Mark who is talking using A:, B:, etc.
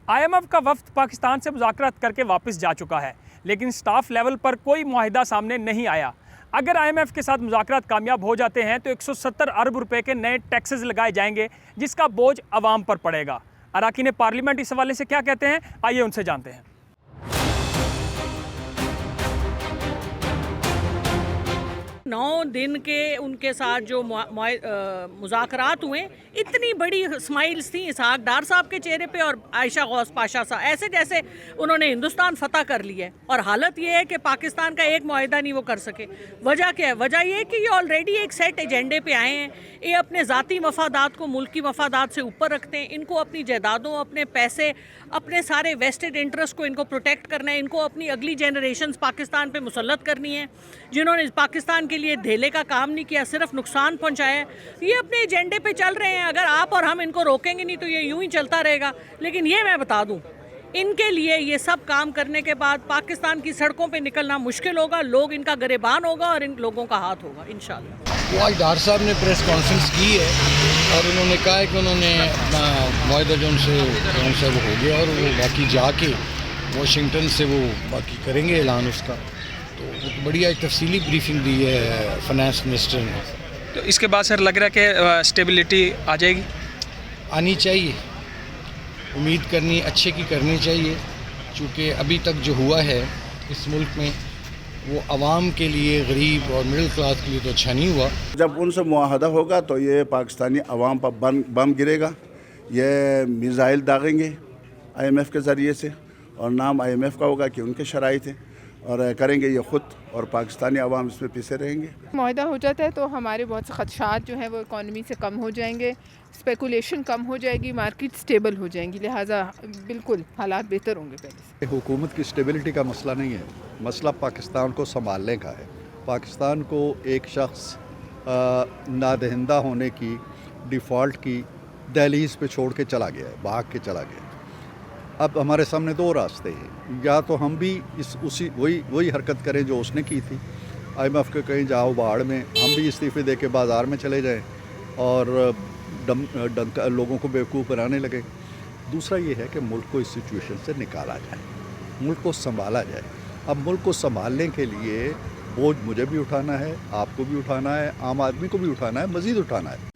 A: IMF کا وفد پاکستان سے مذاکرات کر کے واپس جا چکا ہے، لیکن سٹاف لیول پر کوئی معاہدہ سامنے نہیں آیا۔ اگر IMF کے ساتھ مذاکرات کامیاب ہو جاتے ہیں تو 170 ارب روپے کے نئے ٹیکسز لگائے جائیں گے، جس کا بوجھ عوام پر پڑے گا۔ اراکین پارلیمنٹ اس حوالے سے کیا کہتے ہیں، آئیے ان سے جانتے ہیں۔
B: 9 دن کے ان کے ساتھ جو مذاکرات ہوئے، اتنی بڑی اسمائلز تھیں اسحاق ڈار صاحب کے چہرے پہ اور عائشہ غوث پاشا صاحب، ایسے جیسے انہوں نے ہندوستان فتح کر لیا ہے، اور حالت یہ ہے کہ پاکستان کا ایک معاہدہ نہیں وہ کر سکے۔ وجہ کیا ہے؟ وجہ یہ ہے کہ یہ آلریڈی ایک سیٹ ایجنڈے پہ آئے ہیں۔ یہ اپنے ذاتی مفادات کو ملکی مفادات سے اوپر رکھتے ہیں۔ ان کو اپنی جائیدادوں، اپنے پیسے، اپنے سارے ویسٹڈ انٹرسٹ کو ان کو پروٹیکٹ کرنا ہے۔ ان کو اپنی اگلی جنریشنز پاکستان پہ مسلط کرنی ہے، جنہوں نے پاکستان کے لیے دھیلے کا کام نہیں کیا، صرف نقصان پہنچایا ہے۔ یہ اپنے ایجنڈے پہ چل رہے ہیں۔ اگر آپ اور ہم ان کو روکیں گے نہیں تو یہ یوں ہی چلتا رہے گا۔ لیکن یہ میں بتا دوں، ان کے لیے یہ سب کام کرنے کے بعد پاکستان کی سڑکوں پہ نکلنا مشکل ہوگا، لوگ ان کا گریبان ہوگا اور ان لوگوں کا ہاتھ ہوگا انشاءاللہ۔
C: وہ آج ڈار صاحب نے پریس کانفرنس کی ہے اور انہوں نے کہا ہے کہ انہوں نے اپنا معاہدہ جو ان سے وہ ہو گیا اور وہ باقی جا کے واشنگٹن سے وہ باقی کریں گے اعلان اس کا۔ تو بڑی آج تفصیلی بریفنگ دی ہے فنانس منسٹر نے۔
A: تو اس کے بعد سر لگ رہا ہے کہ اسٹیبلٹی آ جائے گی؟
C: آنی چاہیے، امید کرنی اچھے کی کرنی چاہیے، چونکہ ابھی تک جو ہوا ہے اس ملک میں وہ عوام کے لیے، غریب اور مڈل کلاس کے لیے تو اچھا نہیں ہوا۔
D: جب ان سے معاہدہ ہوگا تو یہ پاکستانی عوام پر بم گرے گا، یہ میزائل داغیں گے IMF کے ذریعے سے، اور نام IMF کا ہوگا کہ ان کے شرائط ہیں، اور کریں گے یہ خود، اور پاکستانی عوام اس میں پیچھے رہیں گے۔
E: معاہدہ ہو جاتا ہے تو ہمارے بہت سے خدشات جو ہیں وہ اکانومی سے کم ہو جائیں گے، اسپیکولیشن کم ہو جائے گی، مارکیٹ سٹیبل ہو جائیں گی، لہٰذا بالکل حالات بہتر ہوں گے پہلے سے۔
F: حکومت کی اسٹیبلٹی کا مسئلہ نہیں ہے، مسئلہ پاکستان کو سنبھالنے کا ہے۔ پاکستان کو ایک شخص نادہندہ ہونے کی، ڈیفالٹ کی دہلیز پہ چھوڑ کے چلا گیا ہے، بھاگ کے چلا گیا ہے۔ اب ہمارے سامنے 2 راستے ہیں، یا تو ہم بھی وہی حرکت کریں جو اس نے کی تھی، IMF کے کہیں جاؤ باڑ میں، ہم بھی استعفے دے کے بازار میں چلے جائیں اور لوگوں کو بیوقوف بنانے لگے۔ دوسرا یہ ہے کہ ملک کو اس سچویشن سے نکالا جائے، ملک کو سنبھالا جائے۔ اب ملک کو سنبھالنے کے لیے بوجھ مجھے بھی اٹھانا ہے، آپ کو بھی اٹھانا ہے، عام آدمی کو بھی اٹھانا ہے، مزید اٹھانا ہے۔